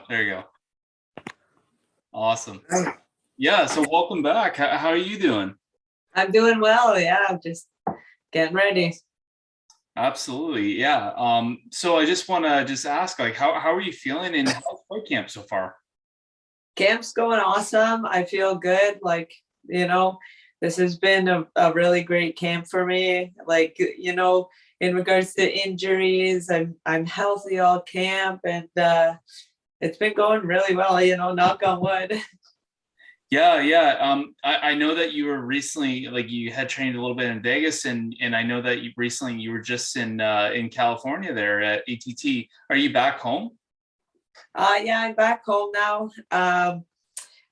there you go. Awesome. Yeah, so welcome back. How are you doing? I'm doing well. Yeah, I'm just getting ready. Absolutely. Yeah. So I just want to just ask, like, how are you feeling in how's fight camp so far? Camp's going awesome. I feel good. This has been a really great camp for me. In regards to injuries, I'm healthy all camp, and it's been going really well. Knock on wood. Yeah, yeah. I know that you were recently, like, you had trained a little bit in Vegas, and I know that you were just in California there at ATT. Are you back home? Yeah, I'm back home now.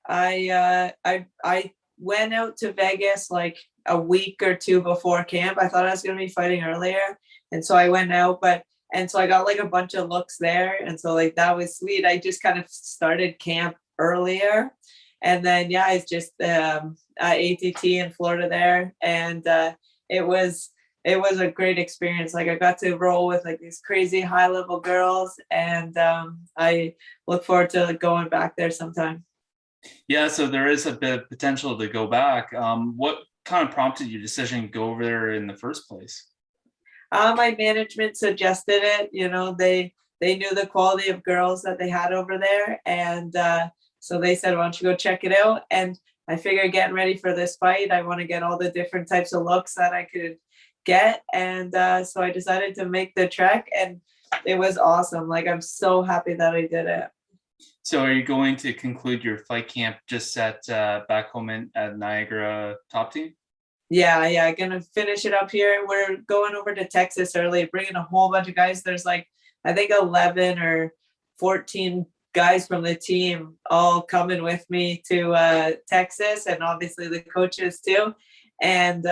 I went out to Vegas like a week or two before camp. I thought I was gonna be fighting earlier, and so I went out, and so I got like a bunch of looks there, and so like that was sweet. I just kind of started camp earlier, and then yeah, it's just at ATT in Florida there, and it was it was a great experience. Like I got to roll with like these crazy high level girls, and I look forward to like, going back there sometime. Yeah, so there is a bit of potential to go back. What kind of prompted your decision to go over there in the first place? My management suggested it. They knew the quality of girls that they had over there, and so they said, "Why don't you go check it out?" And I figured, getting ready for this fight, I want to get all the different types of looks that I could get, and so I decided to make the trek, and it was awesome. Like I'm so happy that I did it. So are you going to conclude your fight camp just at back home at Niagara Top Team? Yeah, gonna finish it up here. We're going over to Texas early, bringing a whole bunch of guys. There's like, I think 11 or 14 guys from the team all coming with me to Texas, and obviously the coaches too. And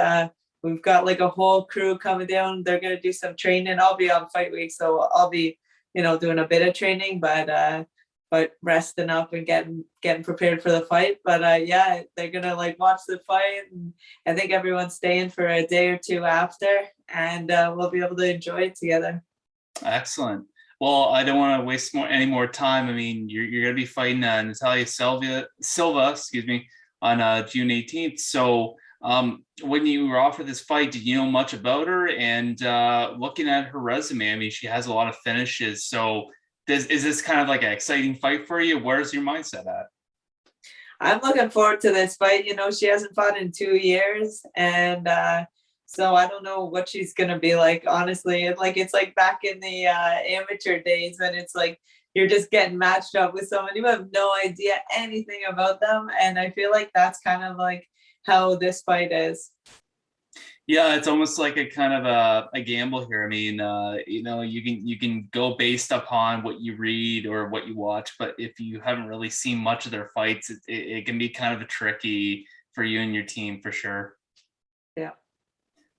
we've got like a whole crew coming down. They're gonna do some training. I'll be on fight week, so I'll be, doing a bit of training, but resting up and getting prepared for the fight. But yeah, they're gonna like watch the fight, and I think everyone's staying for a day or two after, and we'll be able to enjoy it together. Excellent. Well, I don't want to waste any more time. I mean, you're going to be fighting Natalia Silva, excuse me, on June 18th. So, when you were offered this fight, did you know much about her? And looking at her resume, I mean, she has a lot of finishes. So, is this kind of like an exciting fight for you? Where's your mindset at? I'm looking forward to this fight. She hasn't fought in 2 years, and so I don't know what she's gonna be like. Honestly, it's like back in the amateur days when it's like you're just getting matched up with someone you have no idea anything about them, and I feel like that's kind of like how this fight is. Yeah, it's almost like a kind of a gamble here. I mean, you can go based upon what you read or what you watch, but if you haven't really seen much of their fights, it can be kind of a tricky for you and your team for sure. Yeah.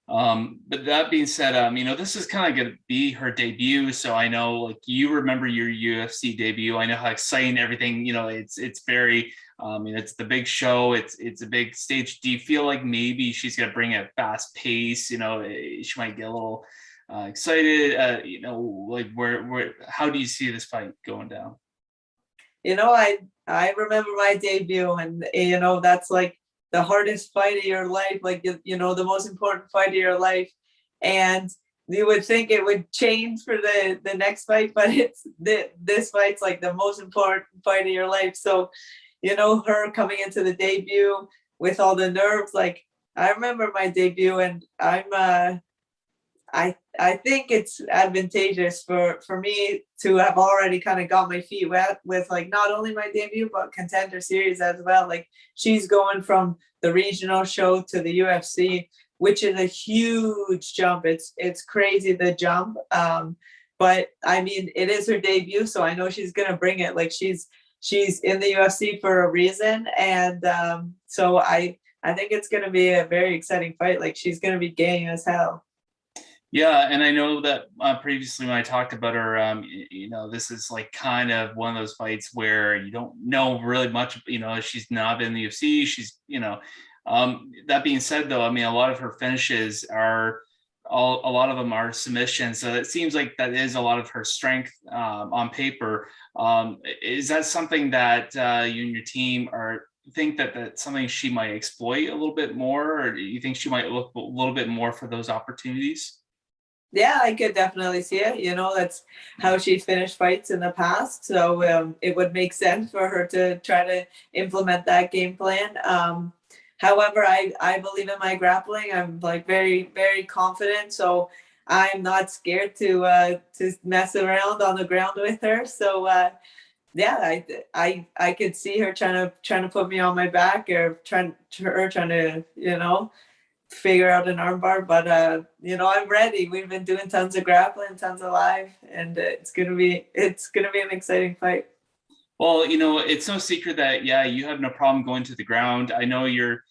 But that being said, this is kind of going to be her debut. So I know, like, you remember your UFC debut. I know how exciting everything. It's very. It's the big show. It's a big stage. Do you feel like maybe she's going to bring a fast pace? She might get a little excited. Like where? How do you see this fight going down? I remember my debut, and that's like the hardest fight of your life, like the most important fight of your life, and you would think it would change for the next fight, but this fight's like the most important fight of your life. So her coming into the debut with all the nerves, like I remember my debut, and I think it's advantageous for me to have already kind of got my feet wet with like not only my debut but contender series as well. Like she's going from the regional show to the UFC, which is a huge jump. It's crazy, the jump. But I mean, it is her debut, so I know she's gonna bring it. Like she's in the UFC for a reason, and so I think it's gonna be a very exciting fight. Like she's gonna be game as hell. Yeah, and I know that previously when I talked about her, this is like kind of one of those fights where you don't know really much. She's not been in the UFC. That being said, though, I mean, a lot of her finishes are a lot of them are submissions. So it seems like that is a lot of her strength on paper. Is that something that you and your team are think that that's something she might exploit a little bit more, or do you think she might look a little bit more for those opportunities? Yeah, I could definitely see it. That's how she finished fights in the past. So it would make sense for her to try to implement that game plan. However, I believe in my grappling. I'm like very, very confident. So I'm not scared to mess around on the ground with her. So yeah, I could see her trying to put me on my back, or trying to figure out an armbar. But I'm ready. We've been doing tons of grappling, tons of live, and it's gonna be an exciting fight. Well, it's no secret that, yeah, you have no problem going to the ground. I know you're,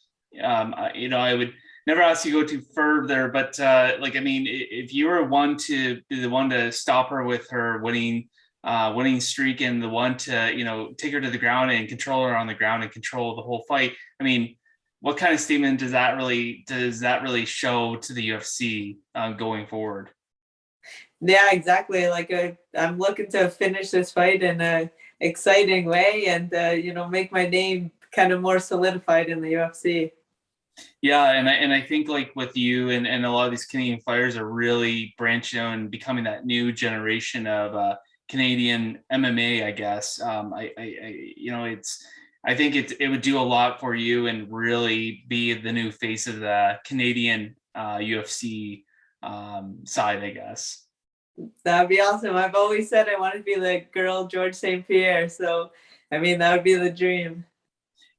I would never ask you to go too further, but like, I mean, if you were one to be the one to stop her with her winning streak, and the one to, take her to the ground and control her on the ground and control the whole fight, I mean, what kind of statement does that really show to the UFC going forward? Yeah, exactly. Like I'm looking to finish this fight in a exciting way, and make my name kind of more solidified in the UFC. Yeah, and I think like with you and a lot of these Canadian fighters are really branching out and becoming that new generation of Canadian MMA, I guess. I think it would do a lot for you and really be the new face of the Canadian UFC side, I guess. That'd be awesome. I've always said I want to be the girl George St. Pierre. So, I mean, that would be the dream.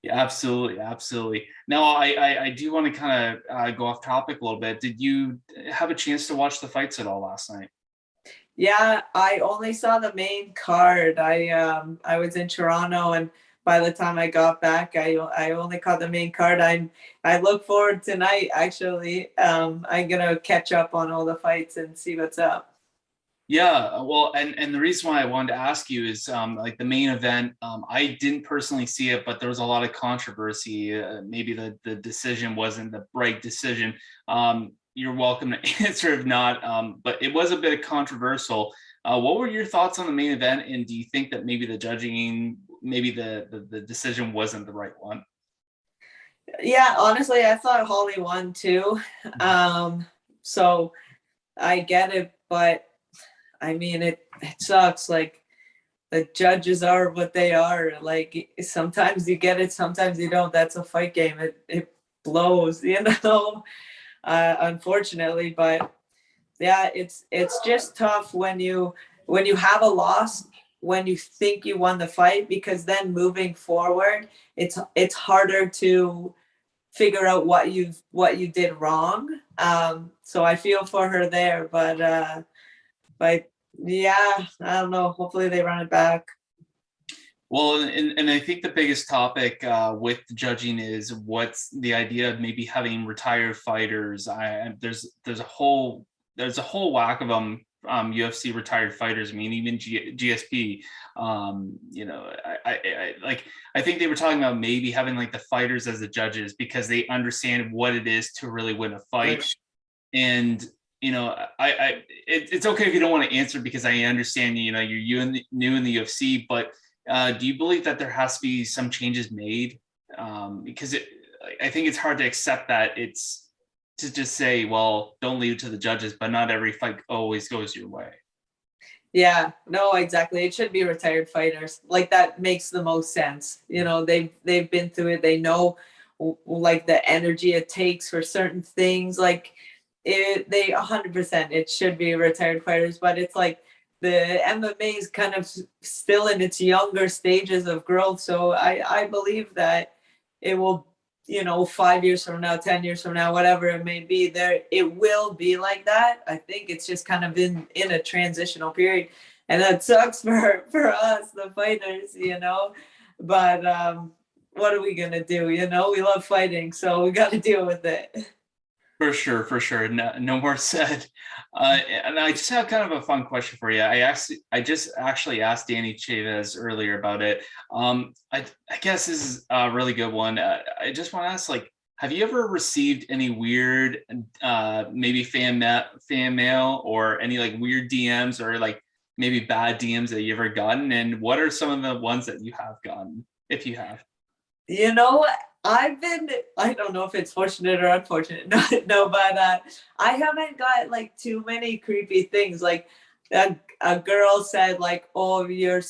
Yeah, absolutely, absolutely. Now, I do want to kind of go off topic a little bit. Did you have a chance to watch the fights at all last night? Yeah, I only saw the main card. I was in Toronto, and by the time I got back, I only caught the main card. I look forward tonight. Actually, I'm gonna catch up on all the fights and see what's up. Yeah, well, and the reason why I wanted to ask you is like the main event. I didn't personally see it, but there was a lot of controversy. Maybe the decision wasn't the right decision. You're welcome to answer if not, but it was a bit controversial. What were your thoughts on the main event, and do you think that maybe the judging, maybe the decision wasn't the right one? Yeah, honestly, I thought Holly won too. So I get it, but I mean, it sucks. Like, the judges are what they are. Like, sometimes you get it, sometimes you don't. That's a fight game. It blows, unfortunately. But yeah, it's just tough when you have a loss, when you think you won the fight, because then moving forward, it's harder to figure out what you did wrong. So I feel for her there, but yeah, I don't know. Hopefully they run it back. Well, and I think the biggest topic with judging is what's the idea of maybe having retired fighters. There's a whole whack of them. UFC retired fighters. I mean, even GSP. I think they were talking about maybe having like the fighters as the judges because they understand what it is to really win a fight. And it's okay if you don't want to answer because I understand you're new in the UFC, but do you believe that there has to be some changes made? Because I think it's hard to accept that it's to just say, well, don't leave it to the judges, but not every fight always goes your way. Yeah, no, exactly. It should be retired fighters. Like, that makes the most sense. They've been through it. They know like the energy it takes for certain things. Like, they 100%, it should be retired fighters, but it's like the MMA is kind of still in its younger stages of growth. So I believe that it will, 5 years from now, 10 years from now, whatever it may be, there it will be like that. I think it's just kind of in a transitional period, and that sucks for us, the fighters. But what are we gonna do? We love fighting, so we got to deal with it. For sure, for sure. No, no more said. And I just have kind of a fun question for you. I just actually asked Danny Chaves earlier about it. I guess this is a really good one. I just want to ask, like, have you ever received any weird, maybe fan mail or any like weird DMs or like maybe bad DMs that you ever gotten? And what are some of the ones that you have gotten, if you have? You know, I don't know if it's fortunate or unfortunate. No, but I haven't got like too many creepy things. Like a girl said like, oh, you're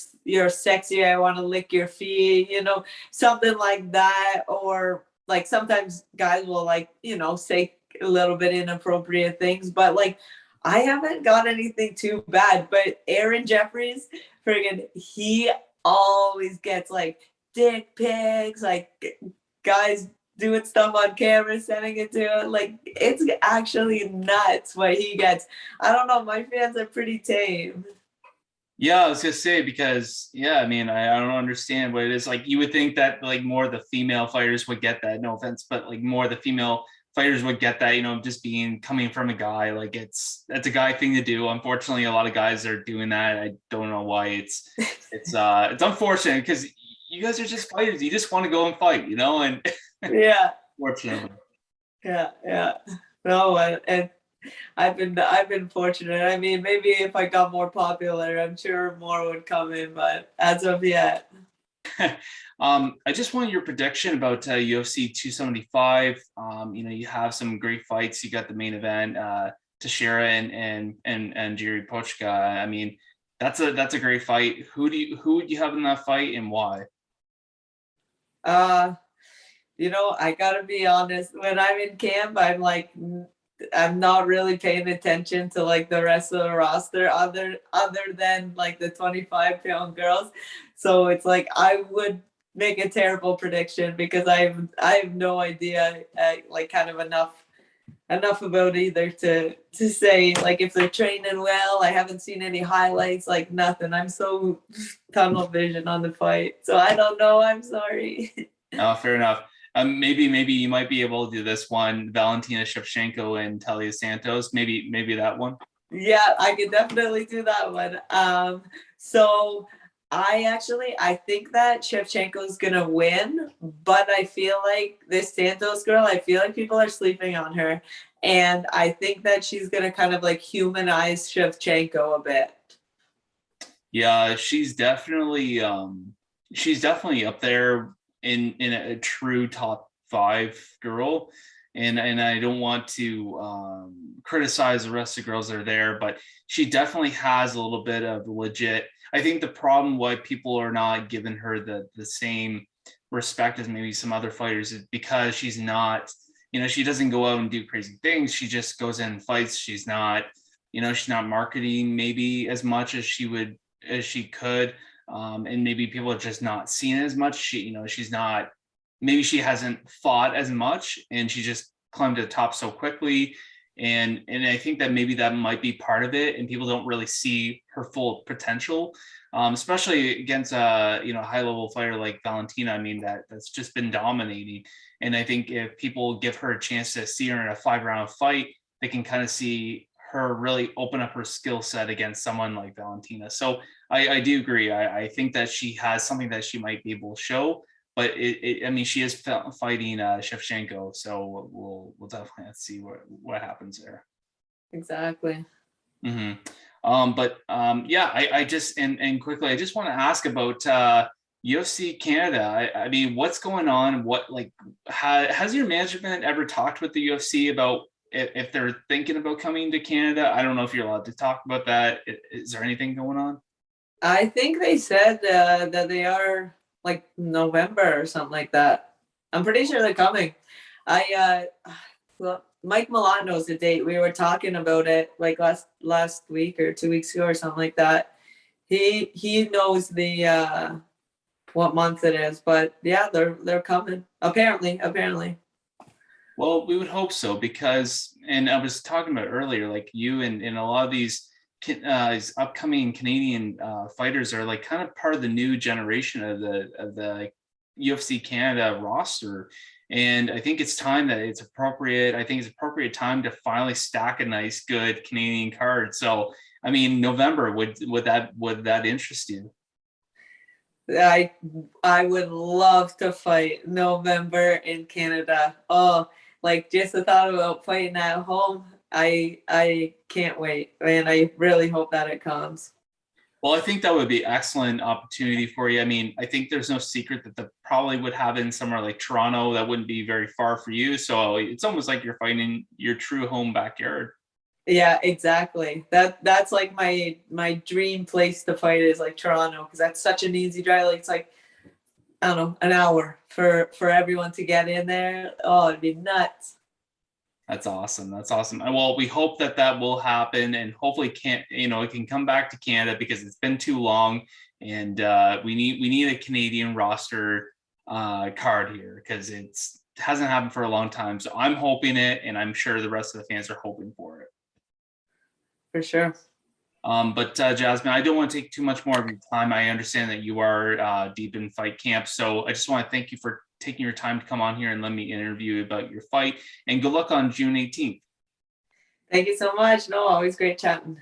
sexy, I want to lick your feet, something like that. Or like sometimes guys will like, say a little bit inappropriate things, but like I haven't got anything too bad. But Aaron Jeffries, friggin', he always gets like dick pics, like guys doing stuff on camera, sending it to him. Like it's actually nuts what he gets. I don't know. My fans are pretty tame. Yeah, I was gonna say because yeah, I mean, I don't understand what it is. Like you would think that like more the female fighters would get that. No offense, but like more the female fighters would get that. Just being coming from a guy, like that's a guy thing to do. Unfortunately, a lot of guys are doing that. I don't know why. It's unfortunate because you guys are just fighters. You just want to go and fight, and Yeah, fortunately. yeah. No, and I've been fortunate. I mean, maybe if I got more popular, I'm sure more would come in. But as of yet. I just wanted your prediction about UFC 275. You have some great fights. You got the main event, Teixeira and Jerry Pochka. I mean, that's a great fight. Who would you have in that fight and why? I gotta be honest. When I'm in camp, I'm not really paying attention to like the rest of the roster other than like the 25-pound girls. So it's like I would make a terrible prediction because I have no idea like kind of enough about either to say like if they're training well. I haven't seen any highlights, like nothing. I'm so tunnel vision on the fight. So I don't know. I'm sorry. Fair enough. Maybe you might be able to do this one, Valentina Shevchenko and Natalia Santos. Maybe that one. Yeah, I could definitely do that one. So I think that Shevchenko's gonna win, but I feel like this Santos girl, I feel like people are sleeping on her, and I think that she's gonna kind of like humanize Shevchenko a bit. Yeah, she's definitely up there in a true top five girl. And I don't want to criticize the rest of the girls that are there, but she definitely has a little bit of legit. I think the problem why people are not giving her the same respect as maybe some other fighters is because she's not, she doesn't go out and do crazy things. She just goes in and fights. She's not marketing maybe as much as she could. And maybe people are just not seeing as much. She's not, maybe she hasn't fought as much and she just climbed to the top so quickly. And I think that maybe that might be part of it. And people don't really see her full potential, especially against a high level fighter like Valentina. I mean, that's just been dominating. And I think if people give her a chance to see her in a 5-round fight, they can kind of see her really open up her skill set against someone like Valentina. So I do agree. I think that she has something that she might be able to show, but I mean, she is fighting Shevchenko, so we'll definitely have to see what happens there. Exactly. Yeah, I just and quickly, I just want to ask about UFC Canada. I mean, what's going on? What like has your management ever talked with the UFC about if they're thinking about coming to Canada? I don't know if you're allowed to talk about that. Is there anything going on? I think they said that they are like November or something like that. I'm pretty sure they're coming. Well, Mike Milan knows the date. We were talking about it like last week or 2 weeks ago or something like that. He knows the what month it is, but yeah, they're coming. Apparently. Well, we would hope so because, and I was talking about earlier, like you and a lot of these upcoming Canadian fighters are like kind of part of the new generation of the UFC Canada roster. And I think it's time that it's appropriate. I think it's appropriate time to finally stack a nice, good Canadian card. So, I mean, November would that interest you? I would love to fight November in Canada. Oh, like just the thought about fighting at home, I can't wait, and I really hope that it comes. Well, I think that would be excellent opportunity for you. I mean, I think there's no secret that the probably would have in somewhere like Toronto. That wouldn't be very far for you. So it's almost like you're fighting in your true home backyard. Yeah, exactly. That's like my dream place to fight is like Toronto, because that's such an easy drive. Like it's like, I don't know, an hour for everyone to get in there. Oh, it'd be nuts. That's awesome. That's awesome. Well, we hope that that will happen, and hopefully, it can come back to Canada because it's been too long, and we need a Canadian roster card here because it hasn't happened for a long time. So I'm hoping it, and I'm sure the rest of the fans are hoping for it. For sure. But Jasmine, I don't want to take too much more of your time. I understand that you are deep in fight camp, so I just want to thank you for taking your time to come on here and let me interview you about your fight. And good luck on June 18th. Thank you so much. No, always great chatting.